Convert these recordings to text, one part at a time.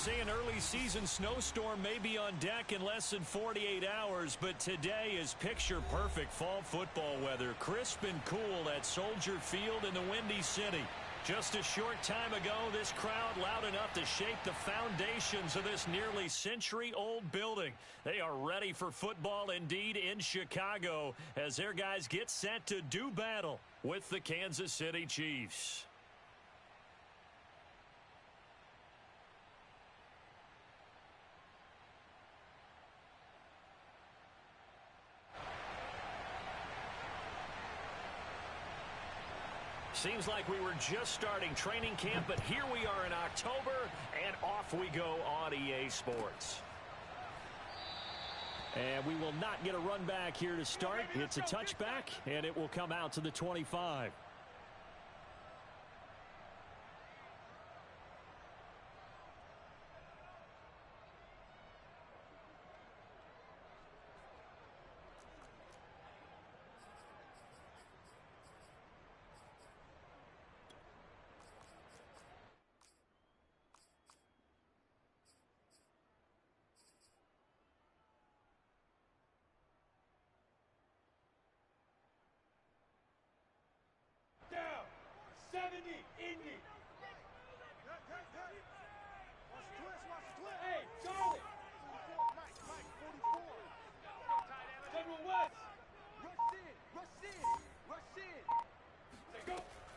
say an early season snowstorm may be on deck in less than 48 hours, but today is picture-perfect fall football weather. Crisp and cool at Soldier Field in the Windy City. Just a short time ago, this crowd loud enough to shake the foundations of this nearly century-old building. They are ready for football indeed in Chicago as their guys get set to do battle with the Kansas City Chiefs. Seems like we were just starting training camp, but here we are in October, and off we go on EA Sports. And we will not get a run back here to start. It's a touchback, and it will come out to the 25.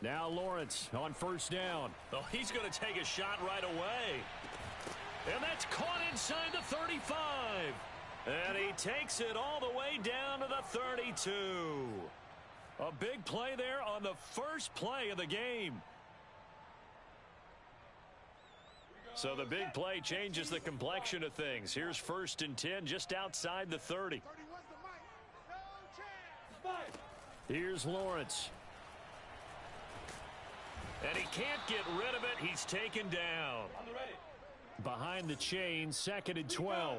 Now Lawrence on first down. Oh, he's going to take a shot right away. And that's caught inside the 35. And he takes it all the way down to the 32. A big play there on the first play of the game. So the big play changes the complexion of things. Here's 1st and 10 just outside the 30. Here's Lawrence. And he can't get rid of it. He's taken down. Behind the chain, 2nd and 12.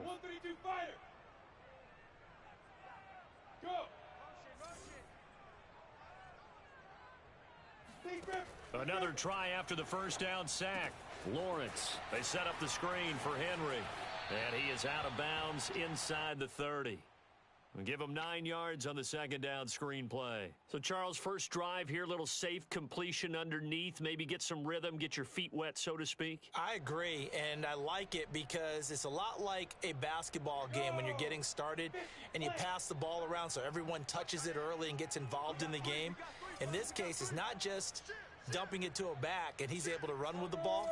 Another try after the first down sack. Lawrence, they set up the screen for Henry. And he is out of bounds inside the 30. We'll give him 9 yards on the 2nd down screen play. So, Charles, first drive here, little safe completion underneath. Maybe get some rhythm, get your feet wet, so to speak. I agree, and I like it because it's a lot like a basketball game when you're getting started and you pass the ball around so everyone touches it early and gets involved in the game. In this case, it's not just dumping it to a back and he's able to run with the ball,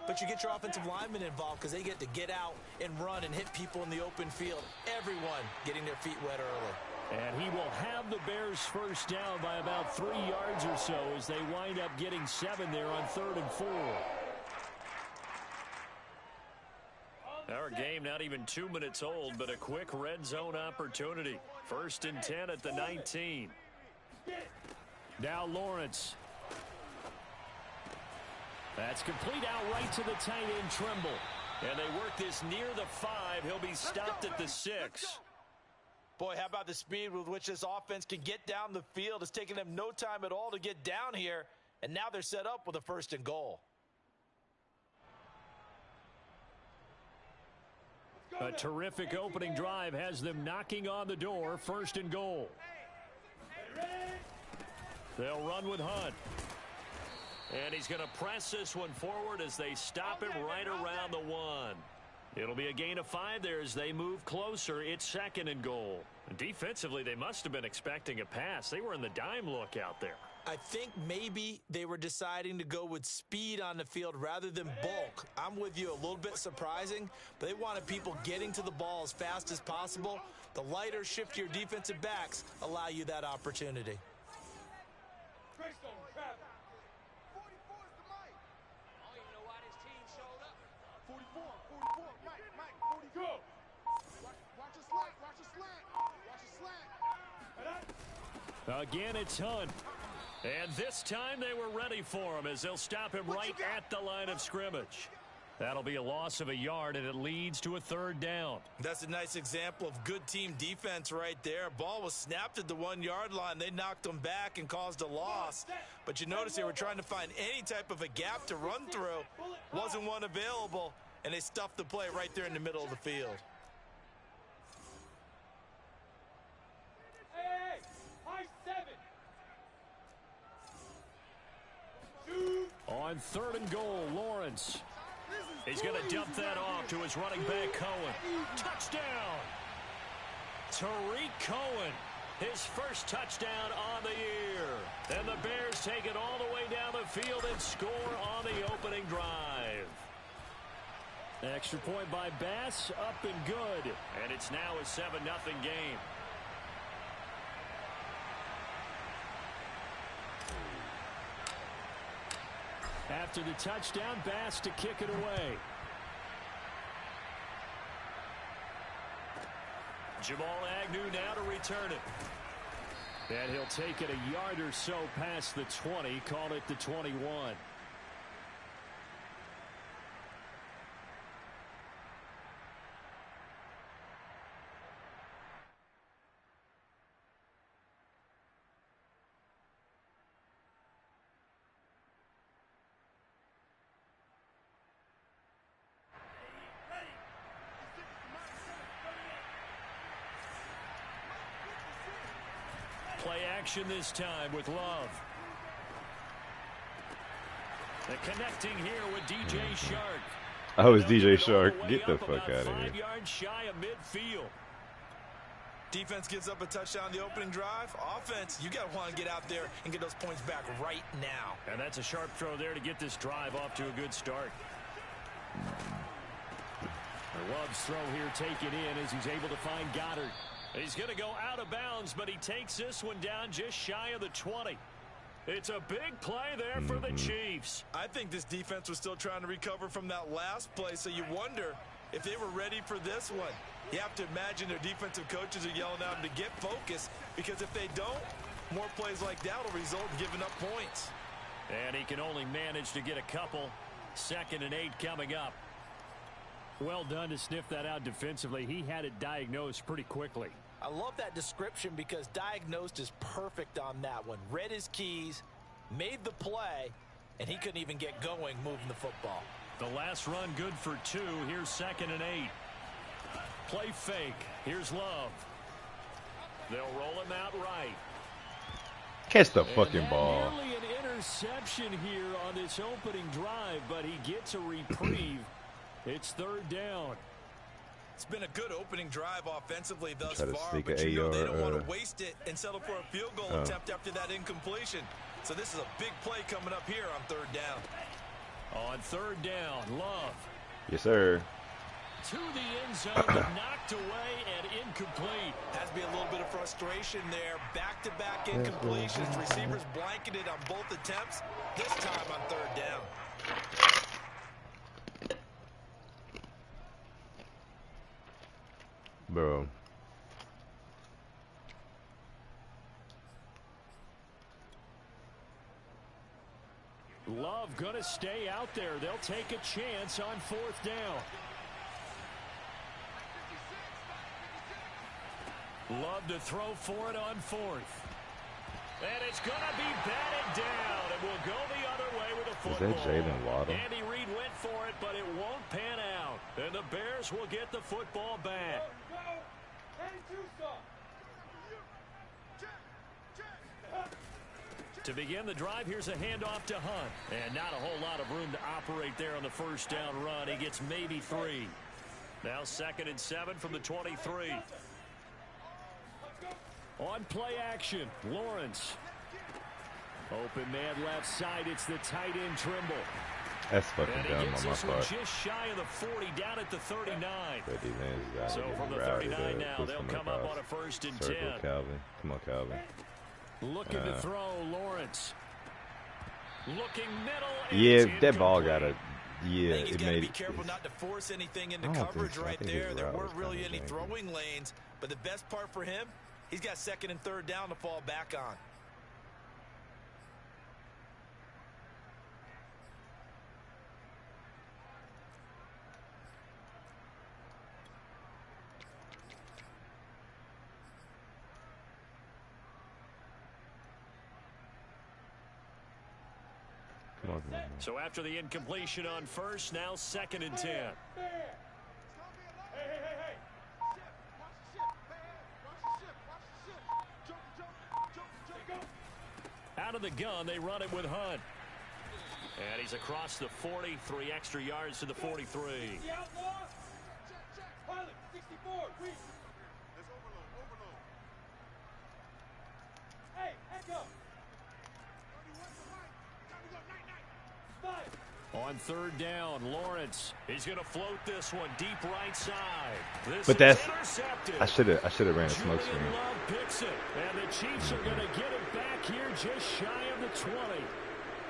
but you get your offensive linemen involved because they get to get out and run and hit people in the open field. Everyone getting their feet wet early. And he will have the Bears first down by about 3 yards or so as they wind up getting 7 there on 3rd and 4. Our game not even 2 minutes old, but a quick red zone opportunity. 1st and 10 at the 19. Now Lawrence. That's complete out right to the tight end, Trimble. And they work this near the 5. He'll be stopped at the 6. Boy, how about the speed with which this offense can get down the field? It's taken them no time at all to get down here. And now they're set up with a 1st and goal. A terrific opening drive has them knocking on the door. 1st and goal. They'll run with Hunt. And he's going to press this one forward as they stop him right around the 1. It'll be a gain of 5 there as they move closer. It's 2nd and goal. Defensively, they must have been expecting a pass. They were in the dime look out there. I think maybe they were deciding to go with speed on the field rather than bulk. I'm with you, a little bit surprising, but they wanted people getting to the ball as fast as possible. The lighter, shiftier defensive backs allow you that opportunity. Again, it's Hunt. And this time they were ready for him as they'll stop him right at the line of scrimmage. That'll be a loss of a yard, and it leads to a 3rd down. That's a nice example of good team defense right there. Ball was snapped at the 1 yard line. They knocked them back and caused a loss. But you notice they were trying to find any type of a gap to run through. Wasn't one available. and they stuffed the play right there in the middle of the field. On 3rd and goal, Lawrence. He's going to dump that off to his running back, Cohen. Touchdown! Tariq Cohen, his first touchdown on the year. And the Bears take it all the way down the field and score on the opening drive. Extra point by Bass, up and good. And it's now a 7-0 game. After the touchdown, Bass to kick it away. Jamal Agnew now to return it. And he'll take it a yard or so past the 20, call it the 21. Play action this time with Love. The connecting here with DJ Shark. Oh, it's DJ Shark. Get the fuck out of here. 5 yards shy of midfield. Defense gives up a touchdown the opening drive. Offense, you got to want to get out there and get those points back right now. And that's a sharp throw there to get this drive off to a good start. Love's throw here taken in as he's able to find Goddard. He's going to go out of bounds, but he takes this one down just shy of the 20. It's a big play there for the Chiefs. I think this defense was still trying to recover from that last play, so you wonder if they were ready for this one. You have to imagine their defensive coaches are yelling at them to get focused, because if they don't, more plays like that will result in giving up points. And he can only manage to get a couple. 2nd and 8 coming up. Well done to sniff that out defensively. He had it diagnosed pretty quickly. I love that description because diagnosed is perfect on that one. Read his keys, made the play, and he couldn't even get going moving the football. The last run good for 2. Here's 2nd and 8. Play fake. Here's Love. They'll roll him out right. Catch the fucking ball. Nearly an interception here on this opening drive, but he gets a reprieve. It's 3rd down. It's been a good opening drive offensively thus Try to far, sneak but an you know they AR, don't want to waste it and settle for a field goal attempt after that incompletion. So this is a big play coming up here on 3rd down. On 3rd down, Love. Yes, sir. To the end zone, knocked away and incomplete. Has to be a little bit of frustration there. Back-to-back incompletions. Receivers blanketed on both attempts. This time on 3rd down. Bro. Love gonna stay out there. They'll take a chance on 4th down. Love to throw for it on 4th. And it's gonna be batted down. It will go the other way with a football. Is that Jalen Waddle? Andy Reid went for it, but it won't pan out. And the Bears will get the football back. To begin the drive, here's a handoff to Hunt. And not a whole lot of room to operate there on the 1st down run. He gets maybe 3. Now 2nd and 7 from the 23. On play action, Lawrence. Open man left side. It's the tight end Trimble. That's fucking dumb on my part. Just shy of the 40, down at the 39. So from the 39 now, they'll come up on a 1st and 10. Calvin. Come on, Calvin. Looking to throw, Lawrence. Looking middle. Yeah, that ball got a. Yeah, it made it. Be careful not to force anything into coverage right there. There weren't really any throwing lanes, but the best part for him, he's got 2nd and 3rd down to fall back on. Come on, come on. So after the incompletion on first, now 2nd and 10. Out of the gun, they run it with Hunt. And he's across the 40, 3 extra yards to the 43. On 3rd down, Lawrence. He's going to float this one deep right side. This But that's intercepted. I should have ran a smoke screen. Julian Love picks it, and the Chiefs are going to get it back here just shy of the 20.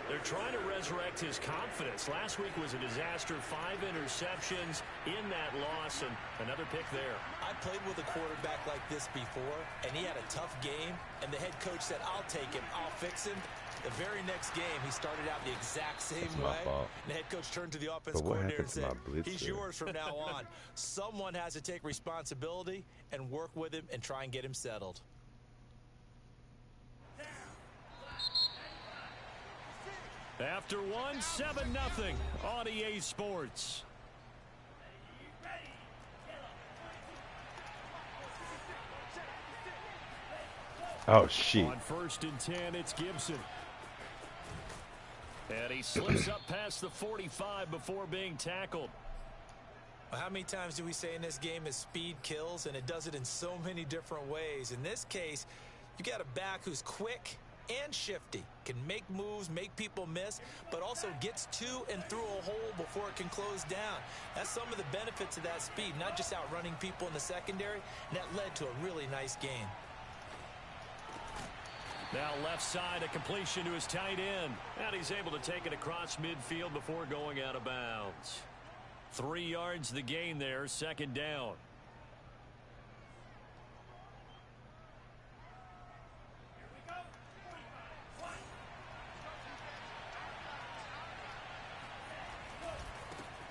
They're trying to resurrect his confidence. Last week was a disaster. 5 interceptions in that loss, and another pick there. I played with a quarterback like this before, and he had a tough game, and the head coach said, I'll take him, I'll fix him. The very next game, he started out the exact same way. And the head coach turned to the offense coordinator and said, he's yours from now on. Someone has to take responsibility and work with him and try and get him settled. After 1, 7-0 on EA Sports. Oh, shit. On 1st and 10, it's Gibson. And he slips up past the 45 before being tackled. How many times do we say in this game is speed kills, and it does it in so many different ways. In this case, you got a back who's quick and shifty, can make moves, make people miss, but also gets to and through a hole before it can close down. That's some of the benefits of that speed, not just outrunning people in the secondary, and that led to a really nice game. Now left side, a completion to his tight end. And he's able to take it across midfield before going out of bounds. 3 yards the gain there, 2nd down.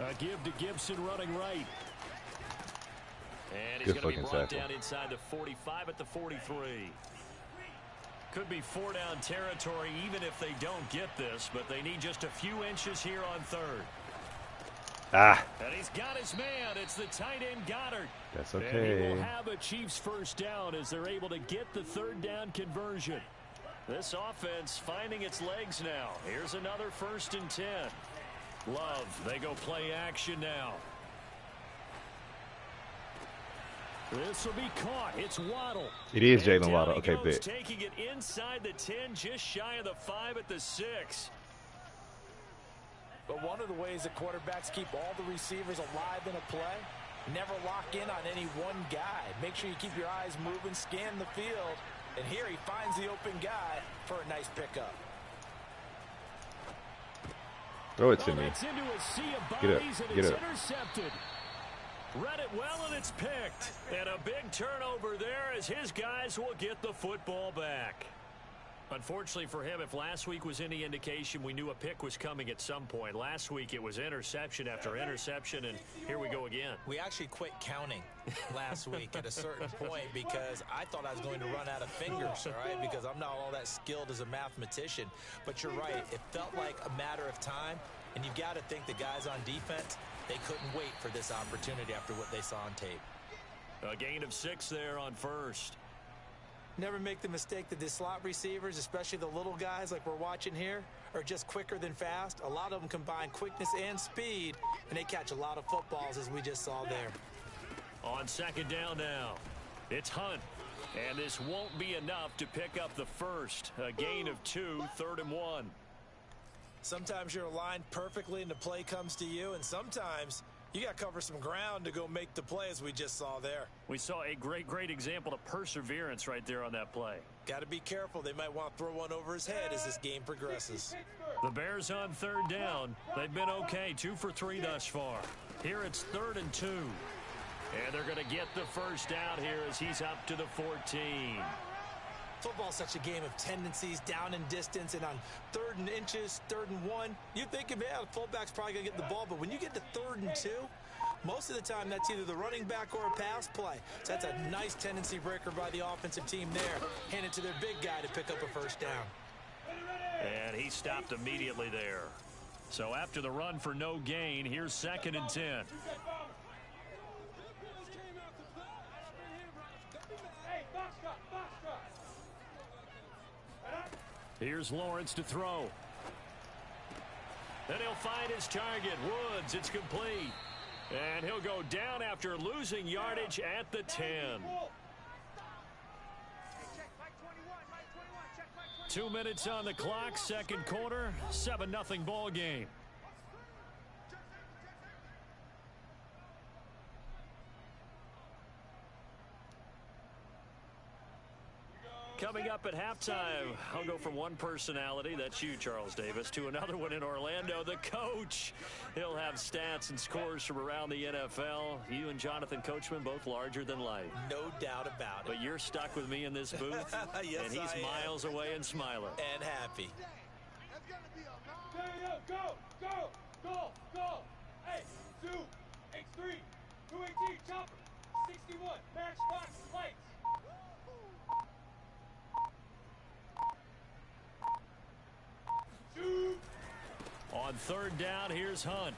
A give to Gibson running right. And he's going to be brought down inside the 45 at the 43. Could be 4-down territory even if they don't get this, but they need just a few inches here on 3rd. And he's got his man. It's the tight end Goddard. That's okay. And he will have a Chiefs 1st down as they're able to get the 3rd down conversion. This offense finding its legs now. Here's another 1st and 10. Love, they go play action now. This will be caught. It's Waddle. It is Jalen Waddle. Okay, big. Taking it inside the 10, just shy of the 5 at the 6. But one of the ways that quarterbacks keep all the receivers alive in a play, never lock in on any one guy. Make sure you keep your eyes moving, scan the field. And here he finds the open guy for a nice pickup. Throw it to me. It's into a sea of Get bodies, up. and Get it's up. intercepted. Read it well, and it's picked. And a big turnover there as his guys will get the football back. Unfortunately for him, if last week was any indication, we knew a pick was coming at some point. Last week it was interception after interception, and here we go again. We actually quit counting last week at a certain point because I thought I was going to run out of fingers, all right, because I'm not all that skilled as a mathematician. But you're right. It felt like a matter of time, and you've got to think the guys on defense, they couldn't wait for this opportunity after what they saw on tape. A gain of 6 there on 1st. Never make the mistake that the slot receivers, especially the little guys like we're watching here, are just quicker than fast. A lot of them combine quickness and speed, and they catch a lot of footballs, as we just saw there. On 2nd down now, it's Hunt. And this won't be enough to pick up the 1st. A gain of 2, 3rd and 1. Sometimes you're aligned perfectly and the play comes to you, and sometimes you got to cover some ground to go make the play, as we just saw there. We saw a great example of perseverance right there on that play. Got to be careful. They might want to throw one over his head as this game progresses. The Bears on 3rd down. They've been okay, 2 for 3 thus far. Here it's 3rd and 2. And they're going to get the 1st down here as he's up to the 14. Football's such a game of tendencies, down and distance, and on 3rd and inches, 3rd and 1, you think, man, the fullback's probably going to get the ball, but when you get to 3rd and 2, most of the time that's either the running back or a pass play. So that's a nice tendency breaker by the offensive team there. Hand it to their big guy to pick up a 1st down. And he stopped immediately there. So after the run for no gain, here's 2nd and 10. Here's Lawrence to throw. And he'll find his target, Woods. It's complete. And he'll go down after losing yardage at the 10. 2 minutes on the clock, second quarter, 7-0 ball game. Coming up at halftime, I'll go from one personality, that's you, Charles Davis, to another one in Orlando, the coach. He'll have stats and scores from around the NFL. You and Jonathan Coachman, both larger than life. No doubt about it. But you're stuck with me in this booth, yes, and he's miles away and smiling. And happy. Go. Hey, 2, X3, 218, chopper, 61, matchbox, lights. On 3rd down, here's Hunt.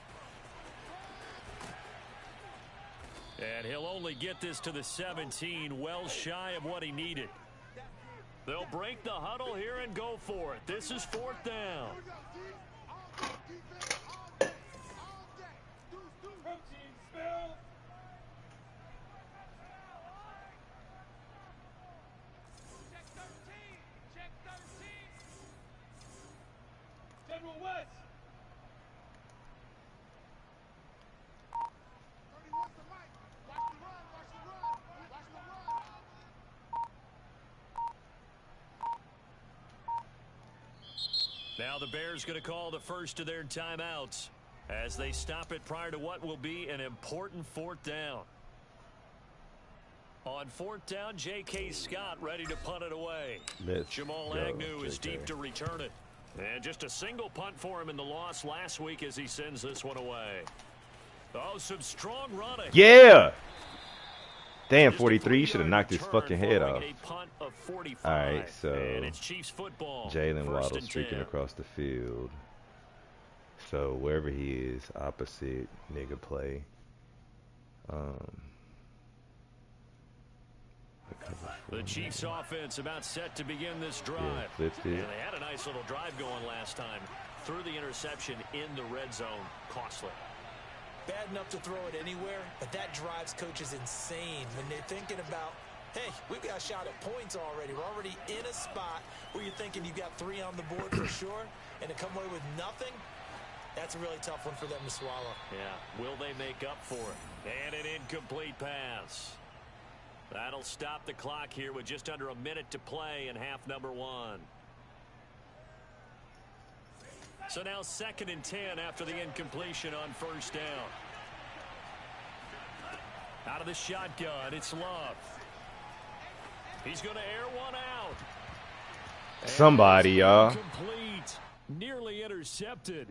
And he'll only get this to the 17, well shy of what he needed. They'll break the huddle here and go for it. This is 4th down. General West. Now the Bears going to call the first of their timeouts as they stop it prior to what will be an important 4th down. On 4th down, J.K. Scott ready to punt it away. Jamal Agnew is deep to return it. And just a single punt for him in the loss last week as he sends this one away. Oh, some strong running. Yeah. Damn, 43 should have knocked his fucking head off. All right, so Jalen Waddle streaking across the field. So wherever he is, opposite nigga play. The Chiefs offense about set to begin this drive. Yeah, and they had a nice little drive going last time. Threw the interception in the red zone. Costly. Bad enough to throw it anywhere, but that drives coaches insane when they're thinking about, hey, we've got a shot at points already. We're already in a spot where you're thinking you've got 3 on the board for sure, and to come away with nothing, that's a really tough one for them to swallow. Yeah, will they make up for it? And an incomplete pass. That'll stop the clock here with just under a minute to play in half number 1. So now 2nd and 10 after the incompletion on 1st down. Out of the shotgun, it's Love. He's going to air one out. Somebody, y'all. Complete. Nearly intercepted.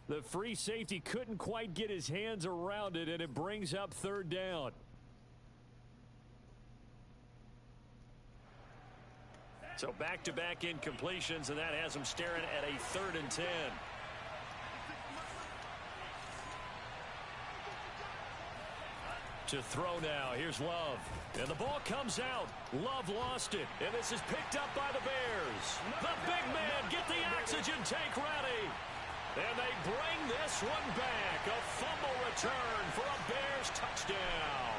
The free safety couldn't quite get his hands around it, and it brings up 3rd down. So back-to-back incompletions, and that has him staring at a 3rd and 10. To throw now, here's Love. And the ball comes out. Love lost it, and this is picked up by the Bears. The big man, get the oxygen tank ready. And they bring this one back. A fumble return for a Bears touchdown.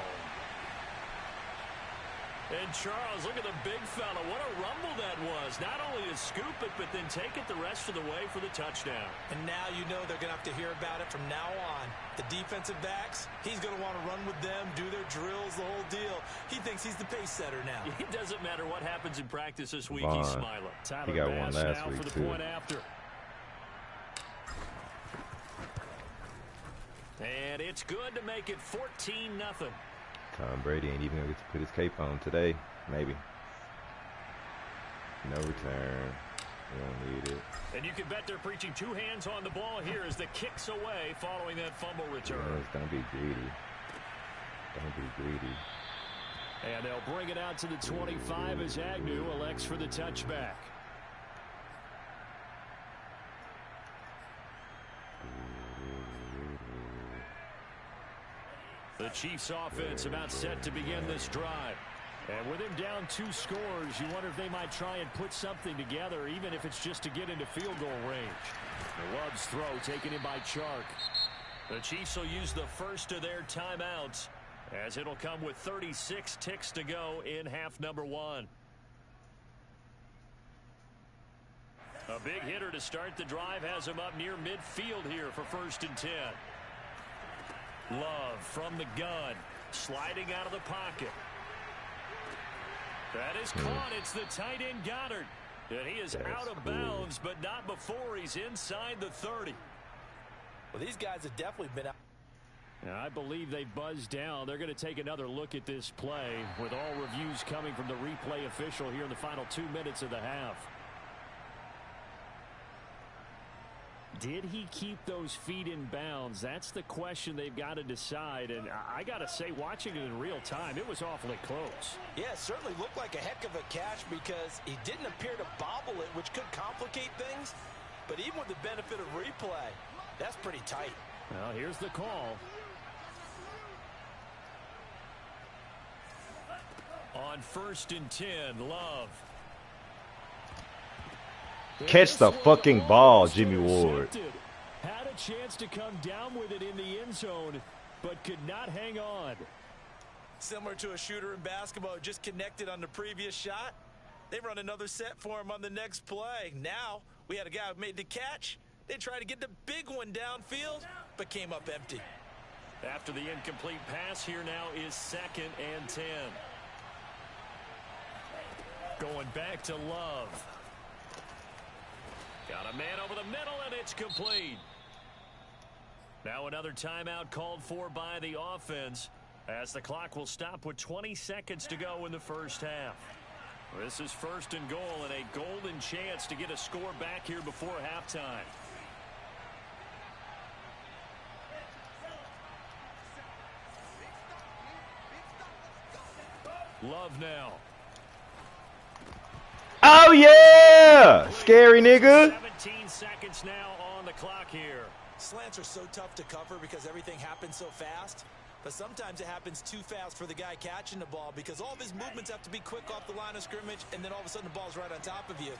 And Charles, look at the big fella. What a rumble that was. Not only to scoop it, but then take it the rest of the way for the touchdown. And now you know they're going to have to hear about it from now on. The defensive backs, he's going to want to run with them, do their drills, the whole deal. He thinks he's the pace setter now. It doesn't matter what happens in practice this week. Vaughn. He's smiling. He got one last week, for the too. point after. And it's good to make it 14-0. Tom Brady ain't even going to get to put his cape on today. Maybe. No return. We don't need it. And you can bet they're preaching 2 hands on the ball here as the kick's away following that fumble return. Yes, don't be greedy. Don't be greedy. And they'll bring it out to the 25 as Agnew elects for the touchback. The Chiefs offense about set to begin this drive. And with him down 2 scores, you wonder if they might try and put something together, even if it's just to get into field goal range. The Love's throw taken in by Chark. The Chiefs will use the first of their timeouts, as it'll come with 36 ticks to go in half number 1. A big hitter to start the drive has him up near midfield here for 1st and 10. Love from the gun, sliding out of the pocket. That is caught. It's the tight end Goddard. And he is out of bounds, but not before he's inside the 30. Well, these guys have definitely been out. Now, I believe they buzzed down. They're going to take another look at this play, with all reviews coming from the replay official here in the final 2 minutes of the half. Did he keep those feet in bounds? That's the question they've got to decide. And I got to say, watching it in real time, it was awfully close. Yeah, it certainly looked like a heck of a catch because he didn't appear to bobble it, which could complicate things. But even with the benefit of replay, that's pretty tight. Well, here's the call. On 1st and 10, Love. Catch the fucking ball, Jimmy Ward. Had a chance to come down with it in the end zone, but could not hang on. Similar to a shooter in basketball who just connected on the previous shot. They run another set for him on the next play. Now, we had a guy who made the catch. They tried to get the big one downfield, but came up empty. After the incomplete pass, here now is 2nd and 10. Going back to Love. Got a man over the middle, and it's complete. Now another timeout called for by the offense, as the clock will stop with 20 seconds to go in the first half. This is 1st and goal, and a golden chance to get a score back here before halftime. Love now. Oh, yeah! Scary nigga. 17 seconds now on the clock here. Slants are so tough to cover because everything happens so fast. But sometimes it happens too fast for the guy catching the ball because all of his movements have to be quick off the line of scrimmage, and then all of a sudden the ball's right on top of you.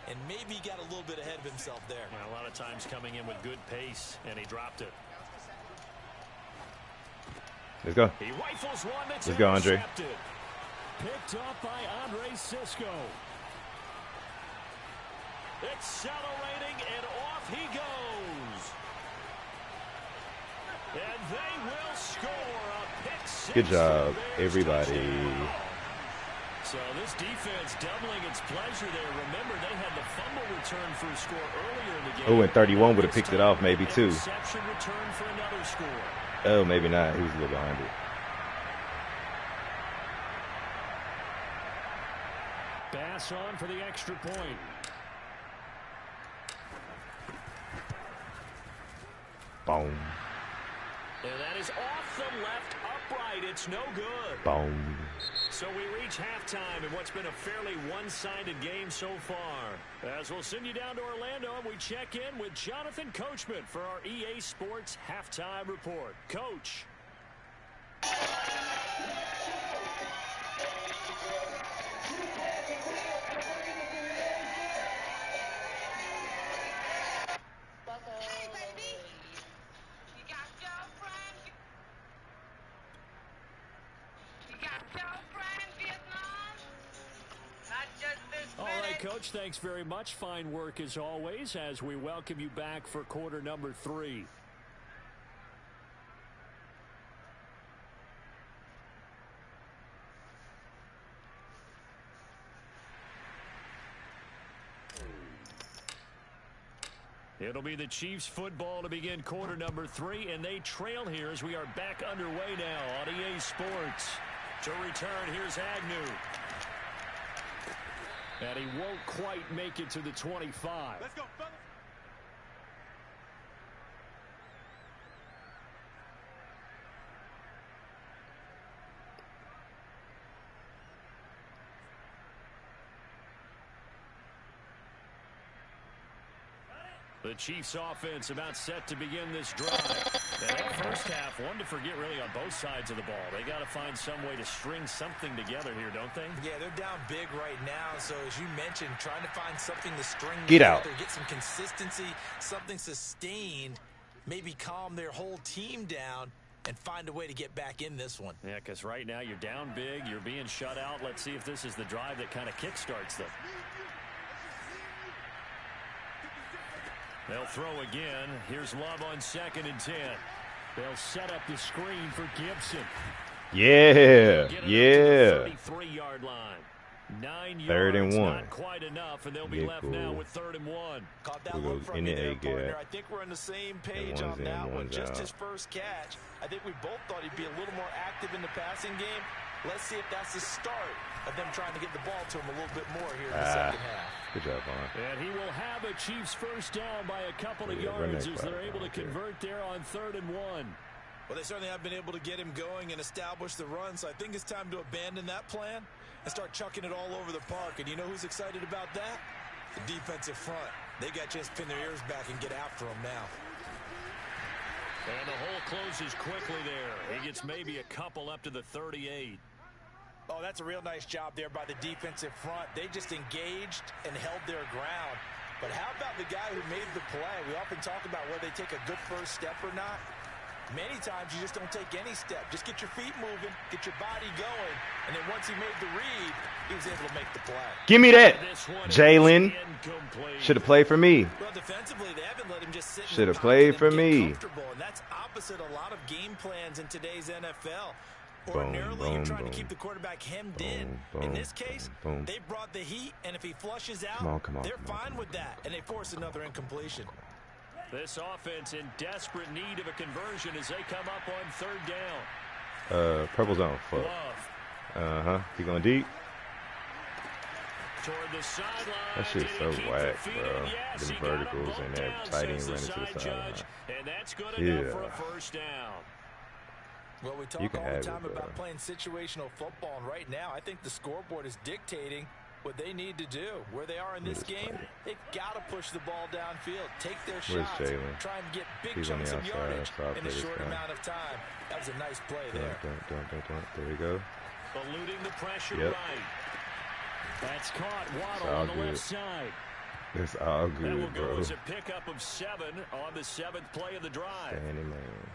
And maybe he got a little bit ahead of himself there. A lot of times coming in with good pace, and he dropped it. Let's go. He rifles one that's Let's go, Andre. Picked up by Andre Cisco. Accelerating, and off he goes. And they will score a pick six. Good job, everybody. So this defense doubling its pleasure there. Remember, they had the fumble return for a score earlier in the game. Oh, and 31 would have picked it off maybe too. Reception return for another score. Oh, maybe not. He was a little behind it. Bass on for the extra point. Boom. And that is off the left upright. It's no good. Boom. So we reach halftime in what's been a fairly one-sided game so far. As we'll send you down to Orlando, and we check in with Jonathan Coachman for our EA Sports Halftime Report. Coach. Coach, thanks very much. Fine work as always as we welcome you back for quarter number 3. It'll be the Chiefs football to begin quarter number 3, and they trail here as we are back underway now on EA Sports. To return, here's Agnew. And he won't quite make it to the 25. Let's go, fellas. The Chiefs offense about set to begin this drive. And that first half, one to forget really on both sides of the ball. They got to find some way to string something together here, don't they? Yeah, they're down big right now. So as you mentioned, trying to find something to string Get together, out. get some consistency, something sustained, maybe calm their whole team down and find a way to get back in this one. Yeah, because right now you're down big, you're being shut out. Let's see if this is the drive that kind of kickstarts them. They'll throw again. Here's Love on 2nd and 10. They'll set up the screen for Gibson. Yeah, yeah. 33-yard line. 9 3rd and yards, 1. not quite enough, and they'll be left now with 3rd and 1. Caught that We'll one go from in you the there, A partner. gap. I think we're on the same page one's on in, that one. one's Just out. his first catch. I think we both thought he'd be a little more active in the passing game. Let's see if that's the start of them trying to get the ball to him a little bit more here in the second half. Good job, Vaughn. And he will have a Chiefs first down by a couple of yards as they're able to convert there on 3rd and 1. Well, they certainly have been able to get him going and establish the run, so I think it's time to abandon that plan and start chucking it all over the park. And you know who's excited about that? The defensive front. They got a chance to pin their ears back and get after him now. And the hole closes quickly there. He gets maybe a couple up to the 38. Oh, that's a real nice job there by the defensive front. They just engaged and held their ground. But how about the guy who made the play? We often talk about whether they take a good first step or not. Many times you just don't take any step. Just get your feet moving, get your body going, and then once he made the read, he was able to make the play. Give me that, Jalen. Should have played for me. Well, defensively, they haven't let him just sit. Should have played for me. And that's opposite a lot of game plans in today's NFL. Boom, Ordinarily, you're boom, trying boom. to keep the quarterback hemmed Boom, in. boom, In this case, boom, boom. they brought the heat, and if he flushes out, Come on, they're come on, fine come with that, and they force another incompletion. This offense in desperate need of a conversion as they come up on 3rd down. Purple zone. Fuck. Love. He going deep. Toward the sideline. That shit's so Did he keep whack, the feet bro. in? Yes, Them he got 'em verticals both and down, that tight end says running to the side sideline. judge, and that's good enough for a first down. Well, we talk all the time about playing situational football, and right now I think the scoreboard is dictating what they need to do. Where they are in this game, they've got to push the ball downfield, take their shots, try and get big chunks of yardage in a short amount of time. That was a nice play there. There we go. Eluding the pressure right. That's caught. Waddle on the left side. It's all good, that will bro. go as a pickup of 7 on the 7th play of the drive. Standing man.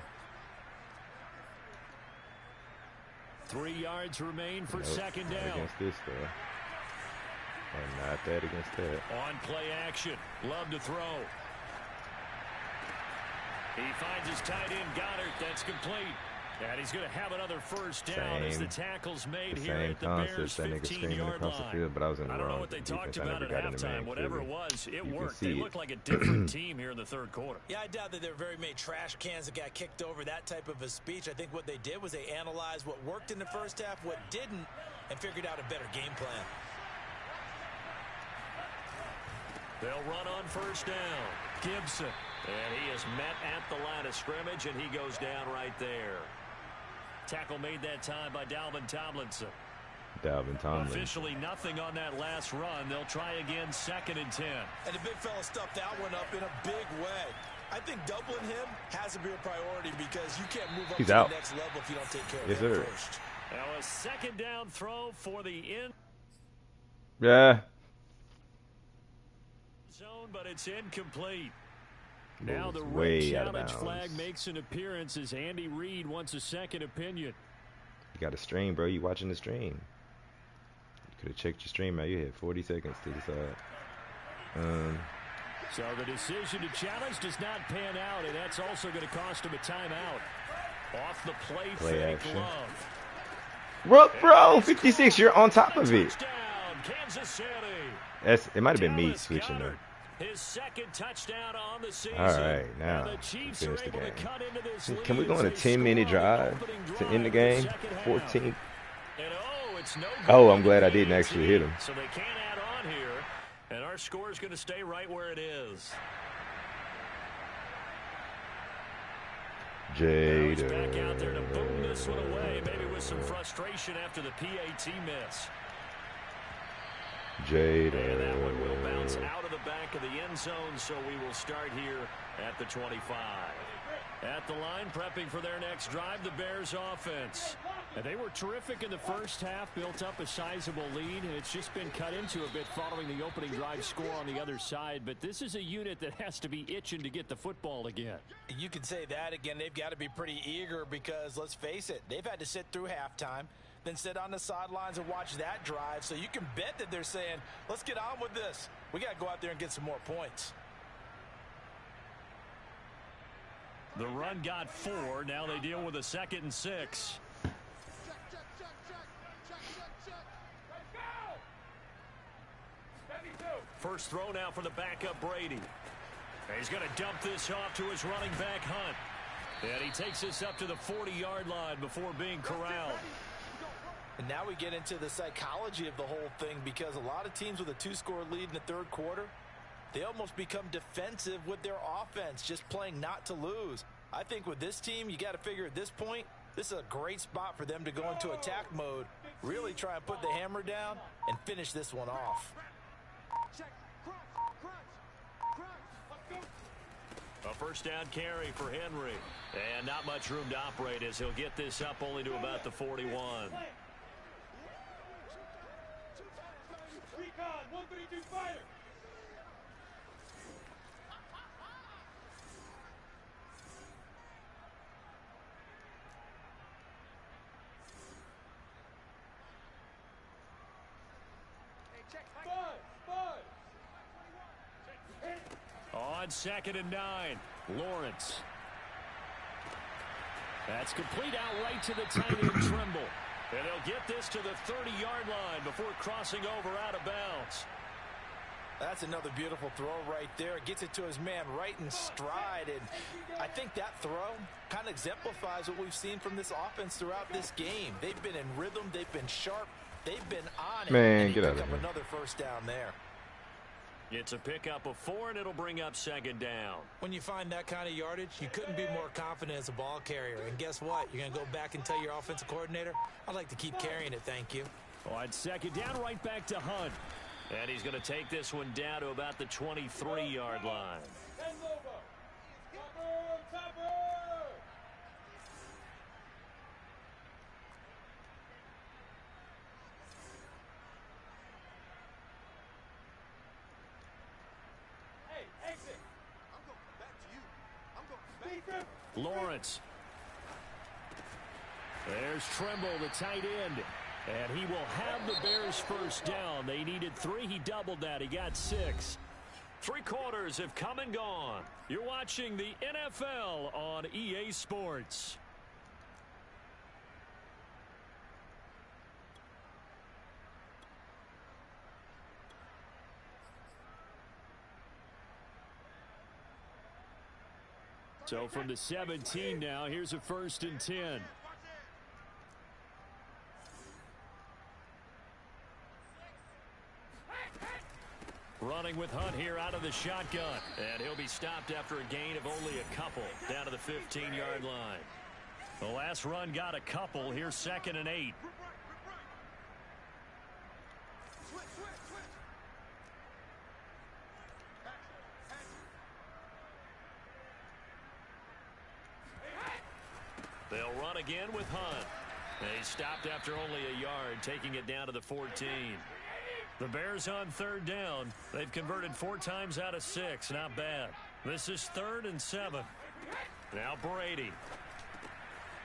3 yards remain for 2nd down. Against this stuff. And not that against that. On play action. Love to throw. He finds his tight end, Goddard. That's complete. And he's going to have another first down as the tackle's made here at the Bears' 15-yard line. But I was in the I don't know wrong what they defense. talked about at halftime. Whatever it was, it worked. They looked like a different team here in the 3rd quarter. Yeah, I doubt that there were very many trash cans that got kicked over, that type of a speech. I think what they did was they analyzed what worked in the first half, what didn't, and figured out a better game plan. They'll run on first down. Gibson. And he is met at the line of scrimmage, and he goes down right there. Tackle made that time by Dalvin Tomlinson. Officially nothing on that last run. They'll try again 2nd and 10. And the big fella stuffed that one up in a big way. I think doubling him has to be a priority because you can't move up to the next level if you don't take care of him first. Now a 2nd down throw for the end. Yeah. Zone, but it's incomplete. Now the red challenge flag makes an appearance as Andy Reid wants a second opinion. You got a stream, bro. You watching the stream. You could have checked your stream out. You had 40 seconds to decide. So the decision to challenge does not pan out, and that's also going to cost him a timeout. Off the play action. Love. Bro, 56. You're on top of it. Touchdown, Kansas City. It might have been me switching there. His 2nd touchdown on the season. All right, now the Chiefs finish are the able game. to cut into this Can we lead go on a as they 10-minute score on the drive opening to end the game? second half. 14. And it's no good Oh, I'm glad I for the didn't actually hit him. So they can't add on here, and our score is going to stay right where it is. Jada. Back out there to boom this one away, maybe with some frustration after the PAT miss. Jada. And that one will bounce out of the back of the end zone, so we will start here at the 25. At the line, prepping for their next drive, the Bears offense. And they were terrific in the first half, built up a sizable lead, and it's just been cut into a bit following the opening drive score on the other side. But this is a unit that has to be itching to get the football again. You can say that again. They've got to be pretty eager because, let's face it, they've had to sit through halftime, then sit on the sidelines and watch that drive. So you can bet that they're saying, let's get on with this. We got to go out there and get some more points. The run got 4. Now they deal with a 2nd and 6. First throw now for the backup Brady. And he's going to dump this off to his running back Hunt. And he takes this up to the 40-yard line before being corralled. And now we get into the psychology of the whole thing, because a lot of teams with a 2-score lead in the third quarter, they almost become defensive with their offense, just playing not to lose. I think with this team, you got to figure at this point, this is a great spot for them to go into attack mode, really try and put the hammer down and finish this one off. A first down carry for Henry. And not much room to operate as he'll get this up only to about the 41. Recon 132 fighter. On 2nd and 9, Lawrence. That's complete out right to the tight end Trimble. And they'll get this to the 30-yard line before crossing over out of bounds. That's another beautiful throw right there. Gets it to his man right in stride. And I think that throw kind of exemplifies what we've seen from this offense throughout this game. They've been in rhythm. They've been sharp. They've been on it. Man, get out of here. Another first down there. It's a pickup of 4, and it'll bring up 2nd down. When you find that kind of yardage, you couldn't be more confident as a ball carrier. And guess what? You're going to go back and tell your offensive coordinator, I'd like to keep carrying it, thank you. On 2nd down, right back to Hunt. And he's going to take this one down to about the 23-yard line. Lawrence. There's Trimble, the tight end. And he will have the Bears first down. They needed 3. He doubled that. He got 6. 3 quarters have come and gone. You're watching the NFL on EA Sports. So from the 17 now, here's a 1st and 10. Running with Hunt here out of the shotgun. And he'll be stopped after a gain of only a couple down to the 15-yard line. The last run got a couple. Here's 2nd and 8. They'll run again with Hunt. They stopped after only a yard, taking it down to the 14. The Bears on 3rd down. They've converted 4 times out of 6. Not bad. This is 3rd and 7. Now Brady.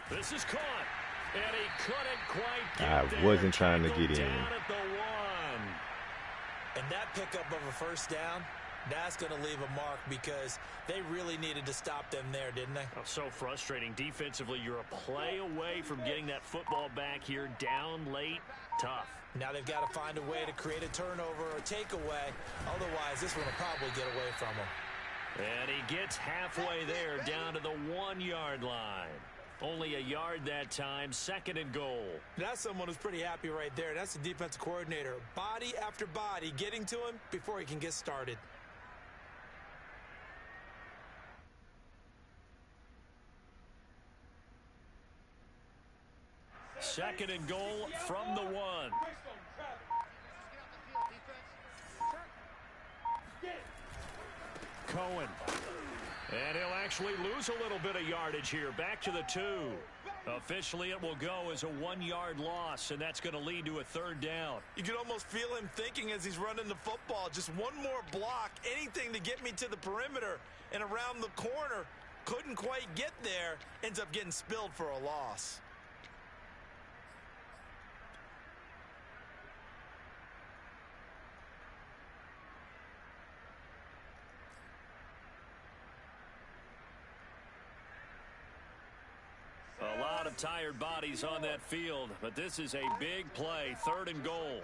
This is caught. And he couldn't quite get there. I wasn't trying to get in. Down at the 1. And that pickup of a first down, that's going to leave a mark because they really needed to stop them there, didn't they? Oh, so frustrating. Defensively, you're a play away from getting that football back here. Down late. Tough. Now they've got to find a way to create a turnover or takeaway. Otherwise, this one will probably get away from them. And he gets halfway there down to the 1-yard line. Only a yard that time. 2nd and goal. That's someone who's pretty happy right there. That's the defensive coordinator. Body after body getting to him before he can get started. Second and goal from the 1. Cohen. And he'll actually lose a little bit of yardage here. Back to the 2. Officially, it will go as a 1-yard loss, and that's going to lead to a 3rd down. You can almost feel him thinking as he's running the football. Just one more block, anything to get me to the perimeter and around the corner. Couldn't quite get there. Ends up getting spilled for a loss. A lot of tired bodies on that field, but this is a big play. 3rd and goal.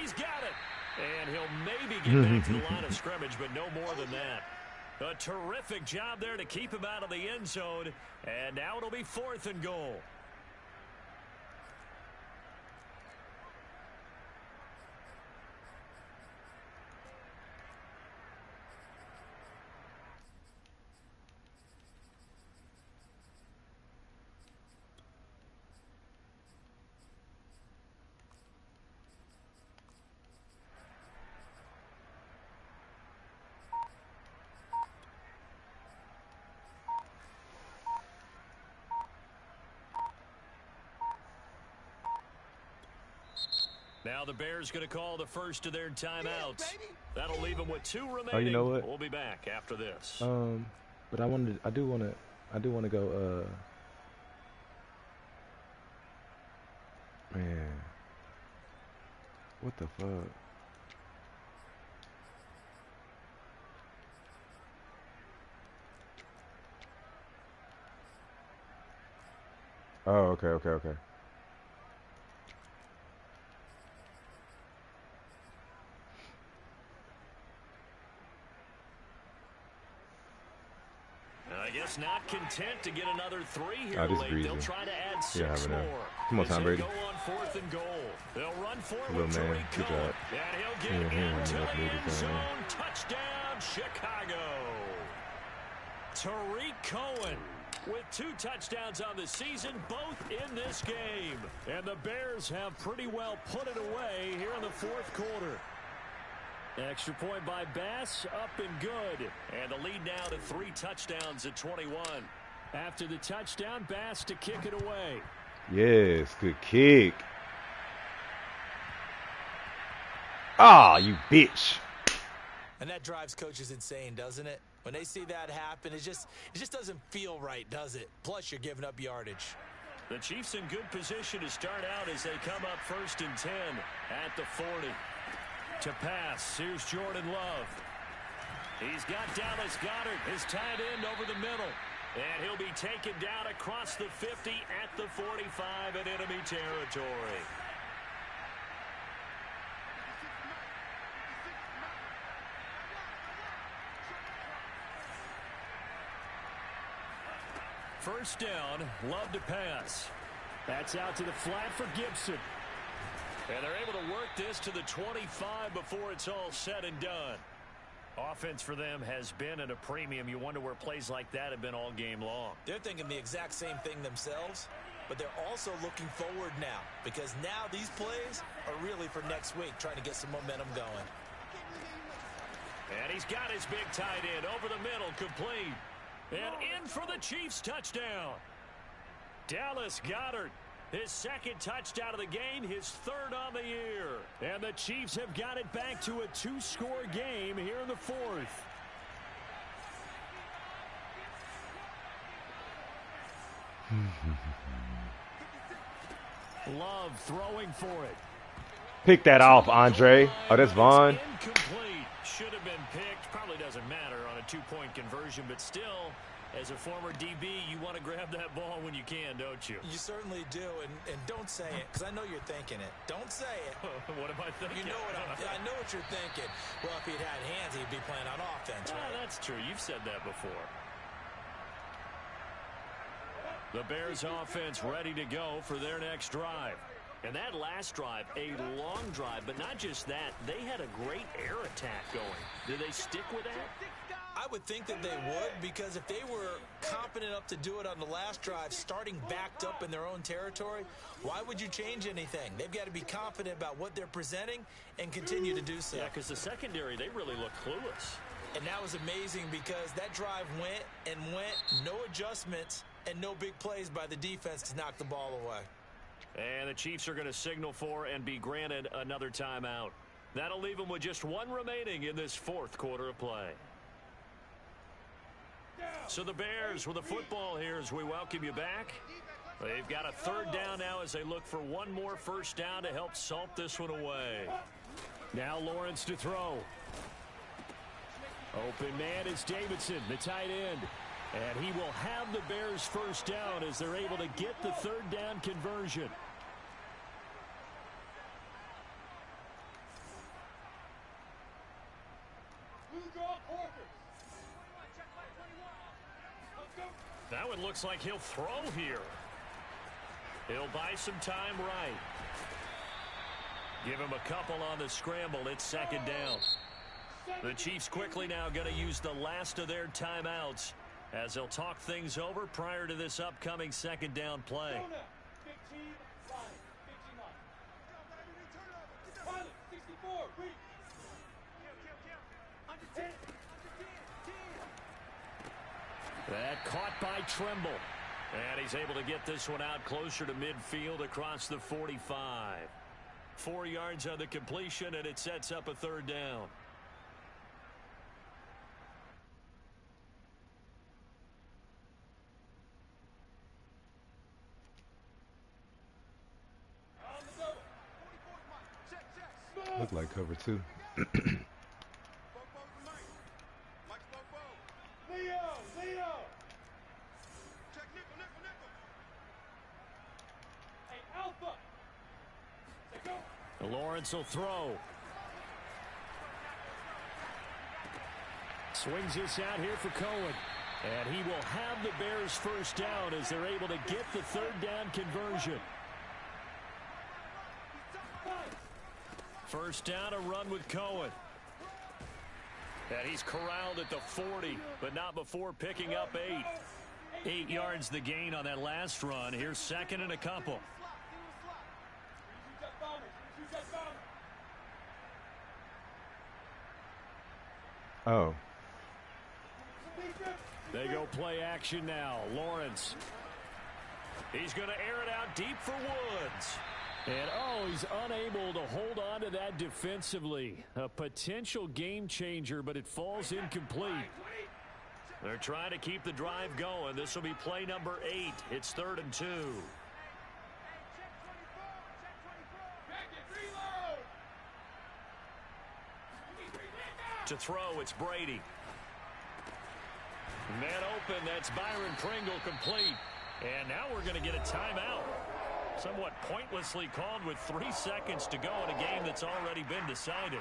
He's got it. And he'll maybe get back to the line of scrimmage, but no more than that. A terrific job there to keep him out of the end zone. And now it'll be 4th and goal. Now the Bears going to call the first of their timeouts. That'll leave them with 2 remaining. Oh, you know what? We'll be back after this. But I do want to go. Man, what the fuck? Oh, okay. I guess not content to get another 3 here Oh, this late. breezy. They'll try to add 6 Yeah, more. come on, Tom Brady. Go on 4th and goal. They'll run forward Little to man, good job. And he'll get into the end zone. Touchdown, Chicago. Tariq Cohen with 2 touchdowns on the season, both in this game. And the Bears have pretty well put it away here in the 4th quarter. Extra point by Bass, up and good. And the lead now to 3 touchdowns at 21. After the touchdown, Bass to kick it away. Yes, good kick. Ah, you bitch. And that drives coaches insane, doesn't it? When they see that happen, it just doesn't feel right, does it? Plus, you're giving up yardage. The Chiefs in good position to start out as they come up 1st and 10 at the 40. To pass, here's Jordan Love. He's got Dallas Goedert, his tight end, over the middle. And he'll be taken down across the 50 at the 45 in enemy territory. First down, Love to pass. That's out to the flat for Gibson. And they're able to work this to the 25 before it's all said and done. Offense for them has been at a premium. You wonder where plays like that have been all game long. They're thinking the exact same thing themselves, but they're also looking forward now because now these plays are really for next week, trying to get some momentum going. And he's got his big tight end over the middle, complete. And in for the Chiefs touchdown. Dallas Goedert. His 2nd touchdown of the game, his 3rd on the year. And the Chiefs have got it back to a 2-score game here in the 4th. Love throwing for it. Pick that off, Andre. Oh, that's Vaughn. Incomplete. Should have been picked. Probably doesn't matter on a 2-point conversion, but still, as a former DB, you want to grab that ball when you can, don't you? You certainly do, and don't say it, because I know you're thinking it. Don't say it. What am I thinking? You know I know what you're thinking. Well, if he'd had hands, he'd be playing on offense, right? That's true. You've said that before. The Bears offense ready to go for their next drive. And that last drive, a long drive, but not just that. They had a great air attack going. Do they stick with that? I would think that they would, because if they were competent enough to do it on the last drive, starting backed up in their own territory, why would you change anything? They've got to be confident about what they're presenting and continue to do so. Yeah, because the secondary, they really look clueless. And that was amazing because that drive went and went, no adjustments and no big plays by the defense to knock the ball away. And the Chiefs are going to signal for and be granted another timeout. That'll leave them with just one remaining in this fourth quarter of play. So the Bears with the football here as we welcome you back. They've got a third down now as they look for one more first down to help salt this one away. Now Lawrence to throw. Open man is Davidson, the tight end. And he will have the Bears first down as they're able to get the third down conversion. That one looks like he'll throw here. He'll buy some time right. Give him a couple on the scramble. It's second down. The Chiefs quickly now going to use the last of their timeouts as they'll talk things over prior to this upcoming second down play. That caught by Trimble. And he's able to get this one out closer to midfield across the 45. 4 yards on the completion, and it sets up a third down. Look like cover two. Lawrence will throw. Swings this out here for Cohen. And he will have the Bears first down as they're able to get the third down conversion. First down, a run with Cohen. And he's corralled at the 40, but not before picking up 8. 8 yards the gain on that last run. Here's second and a couple. Oh. They go play action now. Lawrence. He's going to air it out deep for Woods. And, oh, he's unable to hold on to that defensively. A potential game changer, but it falls incomplete. They're trying to keep the drive going. This will be play number 8. It's 3rd and 2. To throw, it's Brady. Man open, that's Byron Pringle complete. And now we're going to get a timeout. Somewhat pointlessly called with 3 seconds to go in a game that's already been decided.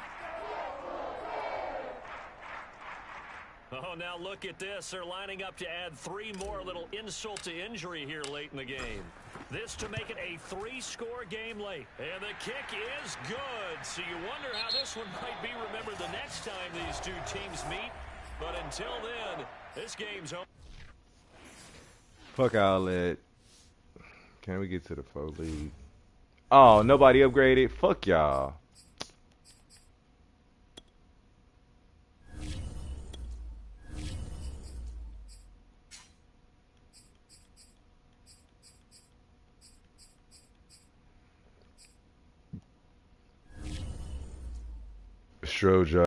Oh, now look at this. They're lining up to add 3 more, little insult to injury here late in the game. This to make it a 3-score game late. And the kick is good. So you wonder how this one might be remembered the next time these two teams meet. But until then, this game's over. Fuck all that. Can we get to the 4 league? Oh, nobody upgraded? Fuck y'all. Strojo.